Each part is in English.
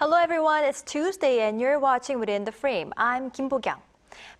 Hello everyone, it's Tuesday and you're watching Within the Frame. I'm Kim Bo-kyung.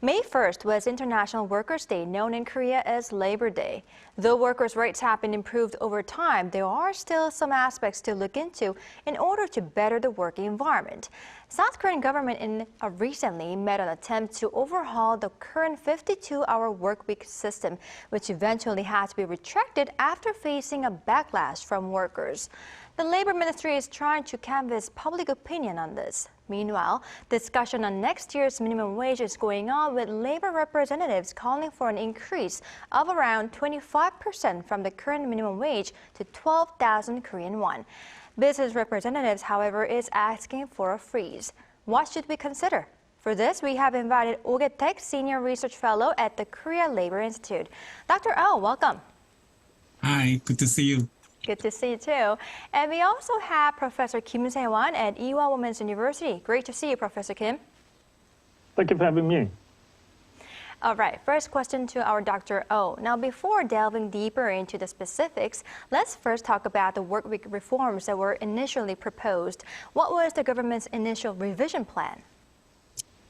May 1st was International Workers' Day, known in Korea as Labor Day. Though workers' rights have been improved over time, there are still some aspects to look into in order to better the working environment. South Korean government recently made an attempt to overhaul the current 52-hour workweek system, which eventually had to be retracted after facing a backlash from workers. The Labor Ministry is trying to canvass public opinion on this. Meanwhile, discussion on next year's minimum wage is going on, with labor representatives calling for an increase of around 25% from the current minimum wage to 12,000 Korean won. Business representatives, however, is asking for a freeze. What should we consider? For this, we have invited Oh Kye-taik, Senior Research Fellow at the Korea Labor Institute. Dr. Oh, welcome. Hi, good to see you. Good to see you too. And we also have Professor Kim Se-won at Ewha Women's University. Great to see you, Professor Kim. Thank you for having me. All right, first question to our Dr. Oh. Now, before delving deeper into the specifics, let's first talk about the workweek reforms that were initially proposed. What was the government's initial revision plan?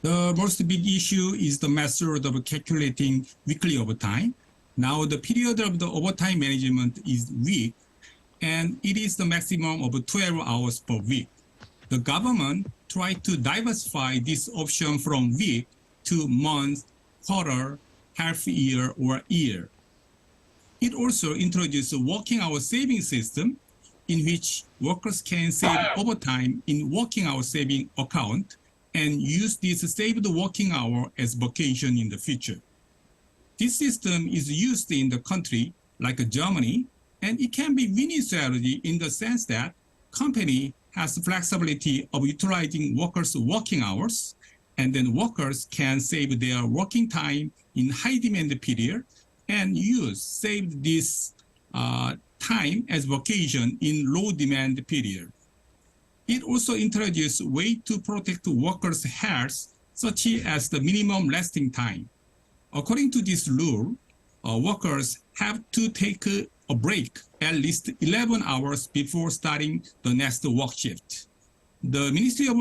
The most big issue is the method of calculating weekly overtime. Now, the period of the overtime management is week, and it is the maximum of 12 hours per week. The government tried to diversify this option from week to month, quarter, half year, or year. It also introduced a working hour saving system in which workers can save overtime in working hour saving account and use this saved working hour as vacation in the future. This system is used in the country like Germany, and it can be winning strategy in the sense that company has flexibility of utilizing workers' working hours, and then workers can save their working time in high demand period and save this time as vacation in low demand period. It also introduced way to protect workers' health, such as the minimum resting time. According to this rule, workers have to take a break at least 11 hours before starting the next work shift. The Ministry of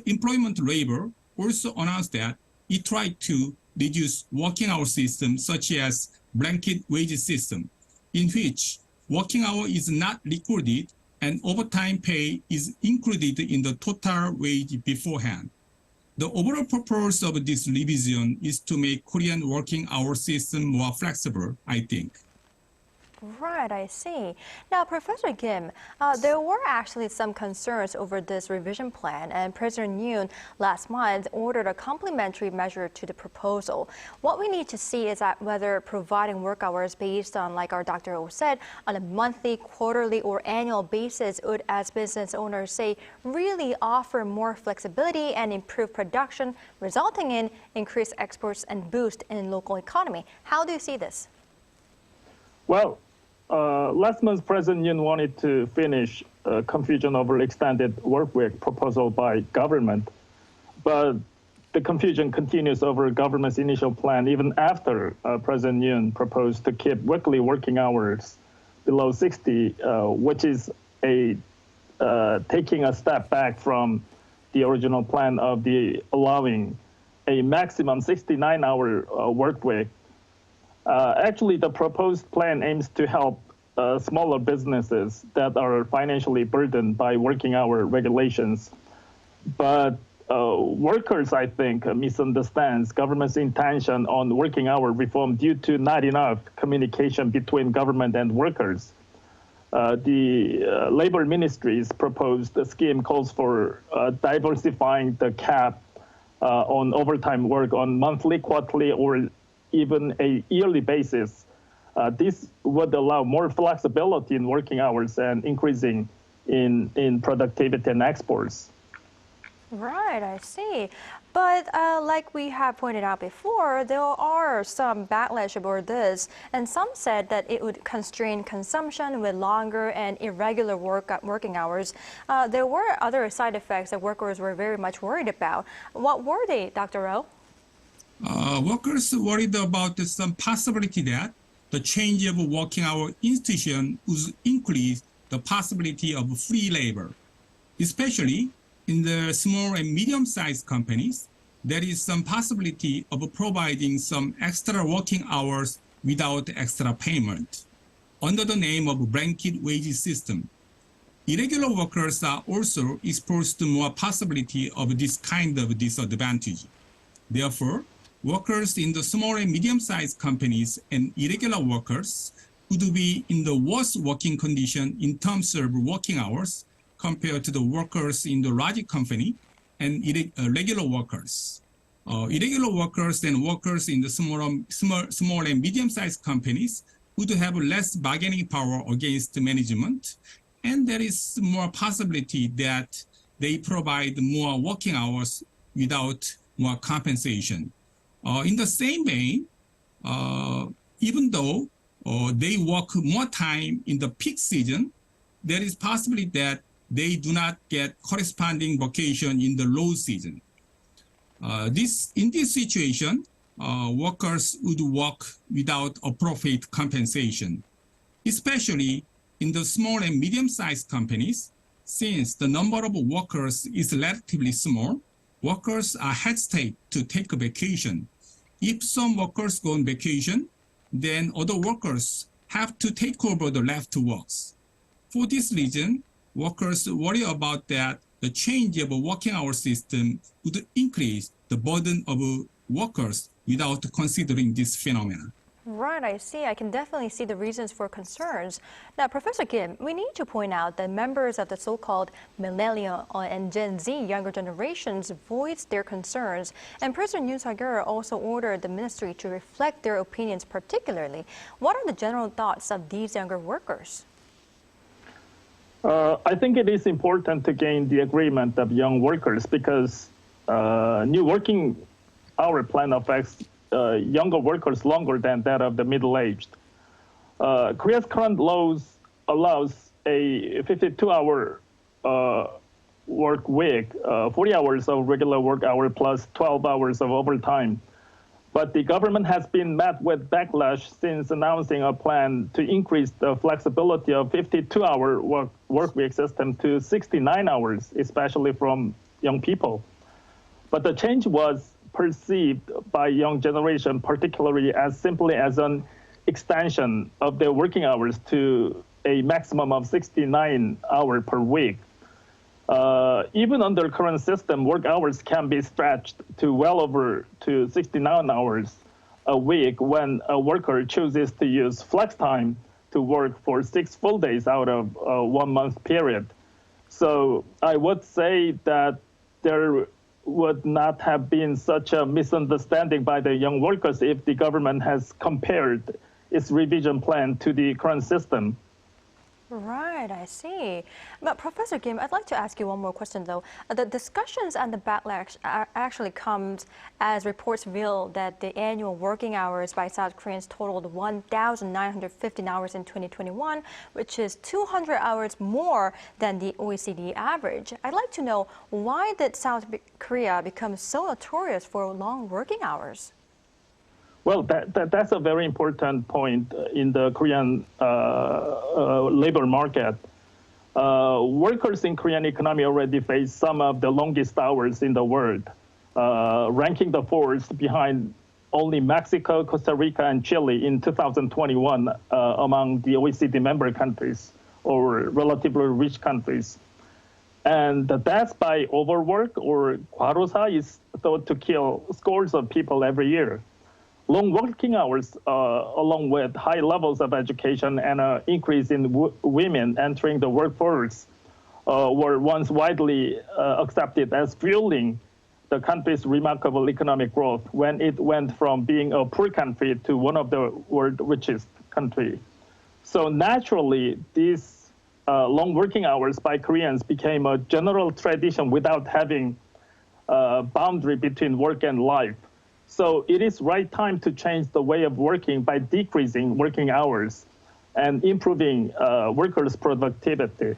Employment Labor also announced that it tried to reduce working hour systems such as blanket wage system, in which working hour is not recorded and overtime pay is included in the total wage beforehand. The overall purpose of this revision is to make Korean working hour system more flexible, I think. Right, I see. Now, Professor Kim, there were actually some concerns over this revision plan, and President Yoon last month ordered a complementary measure to the proposal. What we need to see is that whether providing work hours based on, like our Dr. O said, on a monthly, quarterly, or annual basis would, as business owners say, really offer more flexibility and improve production, resulting in increased exports and boost in local economy. How do you see this? Well, last month, President Yoon wanted to finish confusion over extended workweek proposal by government, but the confusion continues over government's initial plan even after President Yoon proposed to keep weekly working hours below 60, which is taking a step back from the original plan of allowing a maximum 69-hour work week. Actually, the proposed plan aims to help smaller businesses that are financially burdened by working hour regulations. But workers, I think, misunderstands government's intention on working hour reform due to not enough communication between government and workers. The Labor Ministry's proposed scheme calls for diversifying the cap on overtime work on monthly, quarterly, or even a yearly basis. This would allow more flexibility in working hours and increasing in productivity and exports. Right, I see. But like we have pointed out before, there are some backlash about this, and some said that it would constrain consumption with longer and irregular working hours. There were other side effects that workers were very much worried about. What were they, Dr. Rowe? Workers worried about some possibility that the change of working hour institution would increase the possibility of free labor. Especially, in the small and medium-sized companies, there is some possibility of providing some extra working hours without extra payment under the name of blanket wage system. Irregular workers are also exposed to more possibility of this kind of disadvantage. Therefore, workers in the small and medium-sized companies and irregular workers would be in the worst working condition in terms of working hours compared to the workers in the large company and regular workers. Irregular workers and workers in the small and medium-sized companies would have less bargaining power against the management, and there is more possibility that they provide more working hours without more compensation. In the same vein, even though they work more time in the peak season, there is possibility that they do not get corresponding vacation in the low season. In this situation, workers would work without appropriate compensation, especially in the small and medium-sized companies. Since the number of workers is relatively small, workers are hesitant to take a vacation. If some workers go on vacation, then other workers have to take over the left works. For this reason, workers worry about that the change of a working hour system would increase the burden of workers without considering this phenomenon. Right, I see. I can definitely see the reasons for concerns. Now, Professor Kim, we need to point out that members of the so-called Millennial and Gen Z younger generations voiced their concerns, and President Yoon Suk-yeol also ordered the ministry to reflect their opinions particularly. What are the general thoughts of these younger workers? I think it is important to gain the agreement of young workers because new working hour plan affects younger workers longer than that of the middle-aged. Korea's current laws allows a 52-hour work week, 40 hours of regular work hour plus 12 hours of overtime. But the government has been met with backlash since announcing a plan to increase the flexibility of 52-hour work week system to 69 hours, especially from young people. But the change was perceived by young generation, particularly as simply as an extension of their working hours to a maximum of 69 hours per week. Even under current system, work hours can be stretched to well over to 69 hours a week when a worker chooses to use flex time to work for 6 full days out of a 1 month period. So I would say that there would not have been such a misunderstanding by the young workers if the government has compared its revision plan to the current system. Right, I see. But Professor Kim, I'd like to ask you one more question though. The discussions and the backlash actually comes as reports reveal that the annual working hours by South Koreans totaled 1,915 hours in 2021, which is 200 hours more than the OECD average. I'd like to know, why did South Korea become so notorious for long working hours? Well, that's a very important point in the Korean labor market. Workers in Korean economy already face some of the longest hours in the world, ranking the fourth behind only Mexico, Costa Rica, and Chile in 2021 among the OECD member countries or relatively rich countries. And the death by overwork or 과로사 is thought to kill scores of people every year. Long working hours, along with high levels of education and an increase in women entering the workforce, were once widely accepted as fueling the country's remarkable economic growth when it went from being a poor country to one of the world's richest countries. So naturally, these long working hours by Koreans became a general tradition without having a boundary between work and life. So it is right time to change the way of working by decreasing working hours and improving workers' productivity.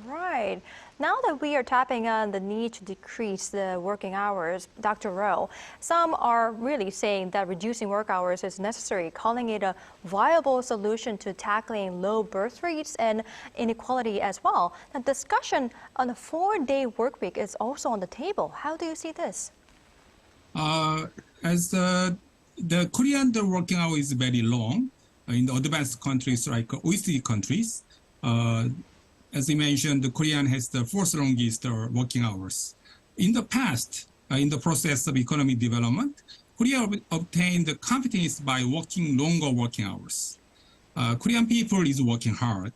Right. Now that we are tapping on the need to decrease the working hours, Dr. Rowe, some are really saying that reducing work hours is necessary, calling it a viable solution to tackling low birth rates and inequality as well. Now, discussion on a 4-day work week is also on the table. How do you see this? As the Korean working hour is very long in the advanced countries like OECD countries. As you mentioned, the Korean has the fourth longest working hours. In the past, in the process of economic development, Korea obtained competence by working longer working hours. Korean people is working hard,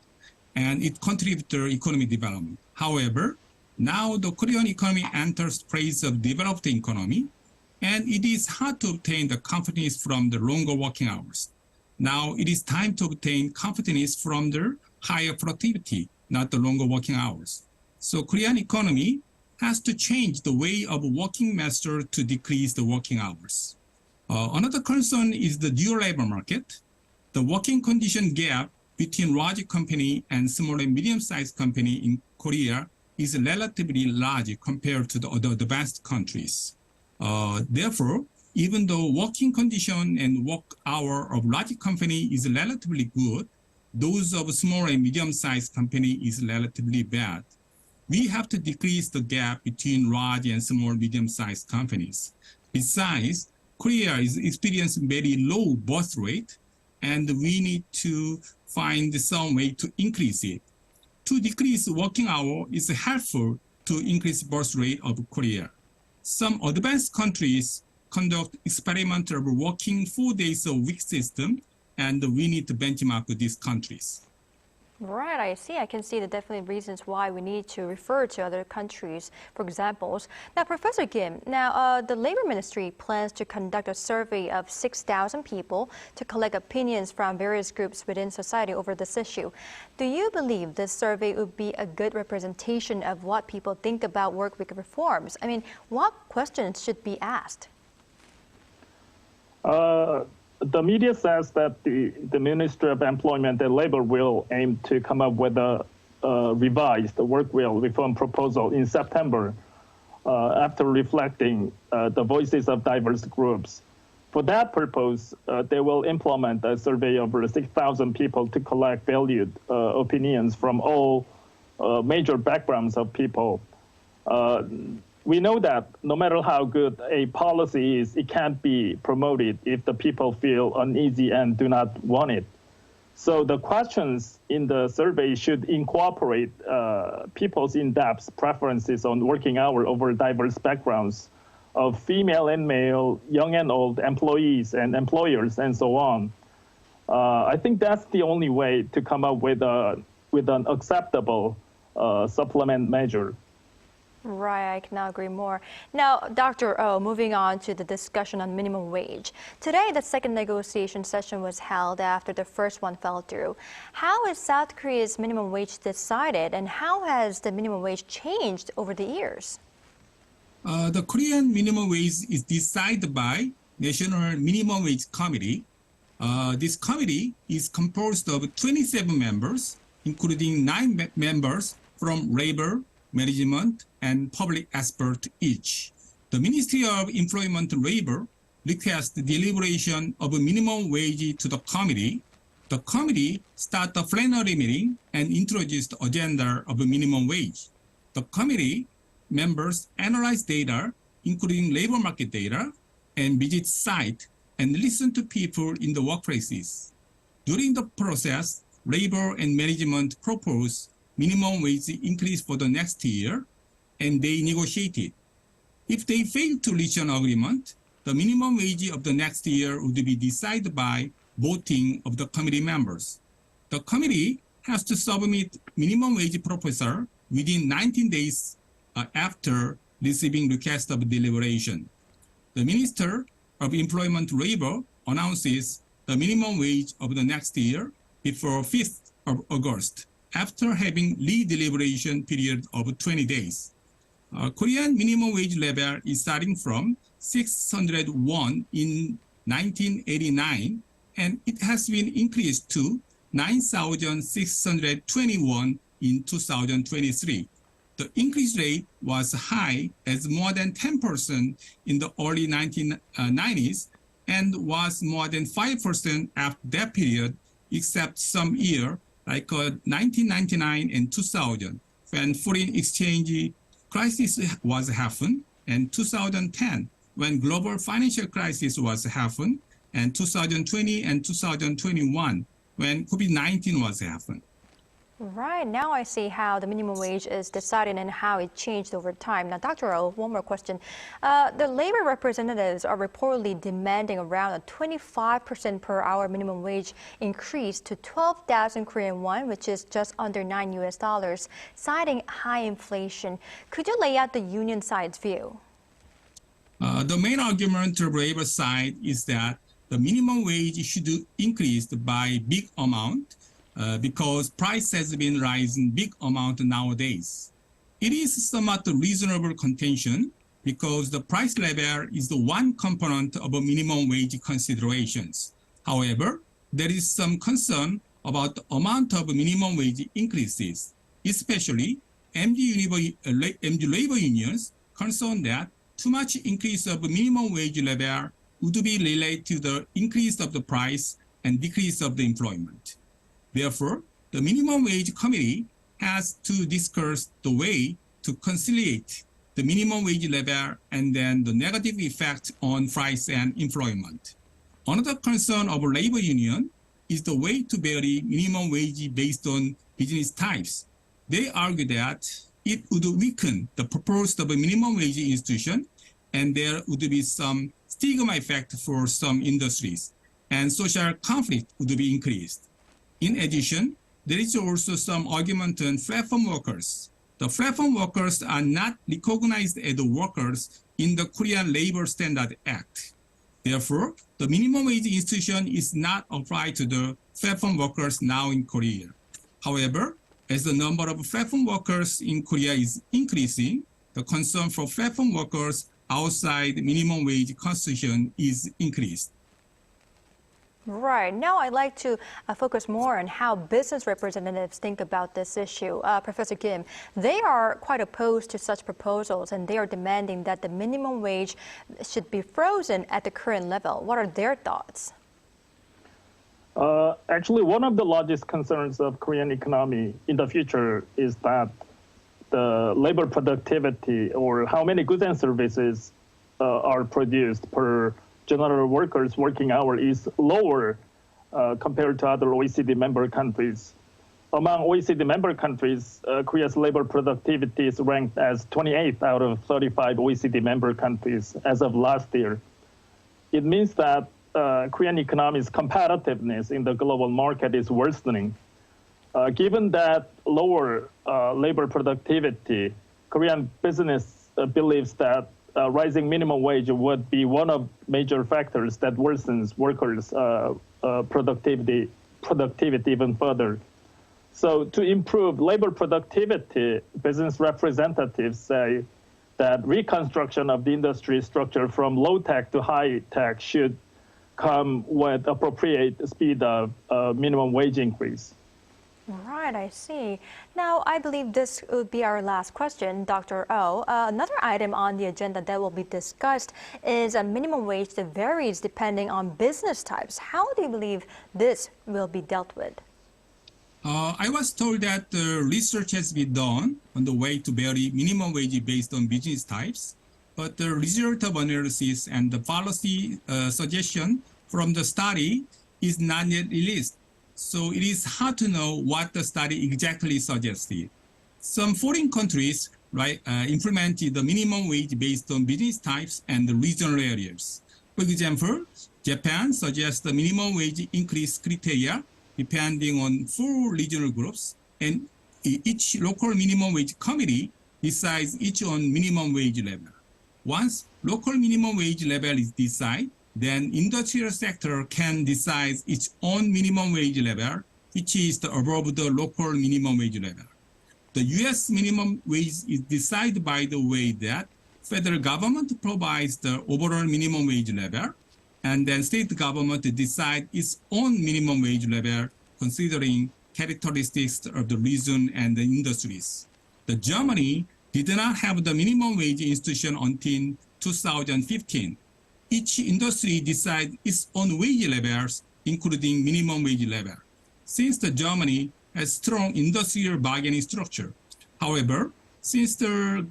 and it contributes to economic development. However, now the Korean economy enters phase of developed economy, and it is hard to obtain the competence from the longer working hours. Now it is time to obtain competence from the higher productivity, not the longer working hours. So Korean economy has to change the way of working method to decrease the working hours. Another concern is the dual labor market. The working condition gap between large company and small and medium-sized company in Korea is relatively large compared to the other advanced countries. Therefore, even though working condition and work hour of large company is relatively good, those of small and medium-sized company is relatively bad. We have to decrease the gap between large and small medium-sized companies. Besides, Korea is experiencing very low birth rate, and we need to find some way to increase it. To decrease working hour is helpful to increase birth rate of Korea. Some advanced countries conduct experimental working 4 days a week system, and we need to benchmark with these countries. Right, I see. I can see the definite reasons why we need to refer to other countries for examples. Now, Professor Kim, the Labor Ministry plans to conduct a survey of 6,000 people to collect opinions from various groups within society over this issue. Do you believe this survey would be a good representation of what people think about workweek reforms? I mean, what questions should be asked? The media says that the Ministry of Employment and Labor will aim to come up with a revised workweek reform proposal in September after reflecting the voices of diverse groups. For that purpose, they will implement a survey of over 6,000 people to collect valued opinions from all major backgrounds of people. We know that no matter how good a policy is, it can't be promoted if the people feel uneasy and do not want it. So the questions in the survey should incorporate people's in-depth preferences on working hour over diverse backgrounds of female and male, young and old, employees and employers, and so on. I think that's the only way to come up with an acceptable supplement measure. Right, I cannot agree more. Now, Dr. Oh, moving on to the discussion on minimum wage. Today, the second negotiation session was held after the first one fell through. How is South Korea's minimum wage decided, and how has the minimum wage changed over the years? The Korean minimum wage is decided by National Minimum Wage Committee. This committee is composed of 27 members, including 9 members from labor, management, and public experts each. The Ministry of Employment and Labor requests the deliberation of a minimum wage to the committee. The committee starts a plenary meeting and introduces the agenda of a minimum wage. The committee members analyze data, including labor market data, and visit site and listen to people in the workplaces. During the process, labor and management propose minimum wage increase for the next year, and they negotiate it. If they fail to reach an agreement, the minimum wage of the next year would be decided by voting of the committee members. The committee has to submit minimum wage proposal within 19 days after receiving request of deliberation. The Minister of Employment and Labor announces the minimum wage of the next year before 5th of August, after having re-deliberation period of 20 days. Korean minimum wage level is starting from 601 in 1989, and it has been increased to 9,621 in 2023. The increase rate was high as more than 10% in the early 1990s and was more than 5% after that period, except some year like 1999 and 2000, when foreign exchange crisis was happened, and 2010, when global financial crisis was happened, and 2020 and 2021, when COVID-19 was happened. Right, now I see how the minimum wage is decided and how it changed over time. Now, Dr. Oh, one more question. The labor representatives are reportedly demanding around a 25% per hour minimum wage increase to 12,000 Korean won, which is just under $9, citing high inflation. Could you lay out the union side's view? The main argument of labor side is that the minimum wage should increase by big amount because price has been rising big amount nowadays. It is somewhat reasonable contention because the price level is the one component of a minimum wage considerations. However, there is some concern about the amount of minimum wage increases, especially MG labor unions concerned that too much increase of minimum wage level would be related to the increase of the price and decrease of the employment. Therefore, the Minimum Wage Committee has to discuss the way to conciliate the minimum wage level and then the negative effect on price and employment. Another concern of a labor union is the way to vary minimum wage based on business types. They argue that it would weaken the purpose of a minimum wage institution, and there would be some stigma effect for some industries, and social conflict would be increased. In addition, there is also some argument on platform workers. The platform workers are not recognized as workers in the Korean Labor Standard Act. Therefore, the minimum wage institution is not applied to the platform workers now in Korea. However, as the number of platform workers in Korea is increasing, the concern for platform workers outside minimum wage constitution is increased. Right. Now I'd like to focus more on how business representatives think about this issue. Professor Kim, they are quite opposed to such proposals, and they are demanding that the minimum wage should be frozen at the current level. What are their thoughts? Actually, one of the largest concerns of Korean economy in the future is that the labor productivity, or how many goods and services are produced per general workers' working hour, is lower compared to other OECD member countries. Among OECD member countries, Korea's labor productivity is ranked as 28th out of 35 OECD member countries as of last year. It means that Korean economy's competitiveness in the global market is worsening. Given that lower labor productivity, Korean business believes that rising minimum wage would be one of major factors that worsens workers' productivity even further. So to improve labor productivity, business representatives say that reconstruction of the industry structure from low-tech to high-tech should come with appropriate speed of minimum wage increase. Right, I see. Now, I believe this would be our last question, Dr. Oh. Another item on the agenda that will be discussed is a minimum wage that varies depending on business types. How do you believe this will be dealt with? I was told that research has been done on the way to vary minimum wage based on business types, but the result of analysis and the policy suggestion from the study is not yet released. So it is hard to know what the study exactly suggested. Some foreign countries implemented the minimum wage based on business types and the regional areas. For example, Japan suggests the minimum wage increase criteria depending on 4 regional groups, and each local minimum wage committee decides each on minimum wage level. Once local minimum wage level is decided, then industrial sector can decide its own minimum wage level, which is above the local minimum wage level. The U.S. minimum wage is decided by the way that federal government provides the overall minimum wage level, and then state government decide its own minimum wage level considering characteristics of the region and the industries. The The Germany did not have the minimum wage institution until 2015. Each industry decides its own wage levels, including minimum wage level. Since the Germany has strong industrial bargaining structure. However, since the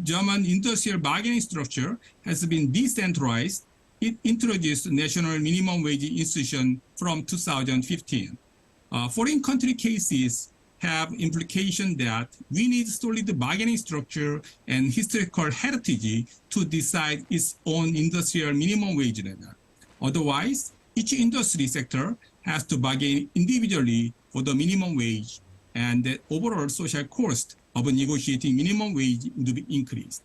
German industrial bargaining structure has been decentralized, it introduced national minimum wage institution from 2015. Foreign country cases have implication that we need solid bargaining structure and historical heritage to decide its own industrial minimum wage level. Otherwise, each industry sector has to bargain individually for the minimum wage, and the overall social cost of negotiating minimum wage would be increased.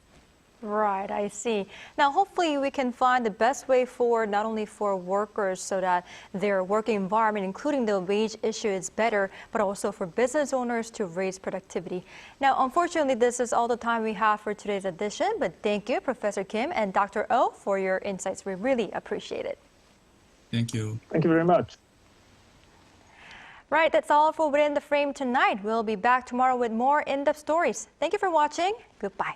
Right, I see. Now, hopefully we can find the best way forward, not only for workers so that their working environment, including the wage issue, is better, but also for business owners to raise productivity. Now, unfortunately, this is all the time we have for today's edition, but thank you, Professor Kim and Dr. Oh, for your insights. We really appreciate it. Thank you. Thank you very much. Right, that's all for Within the Frame tonight. We'll be back tomorrow with more in-depth stories. Thank you for watching. Goodbye.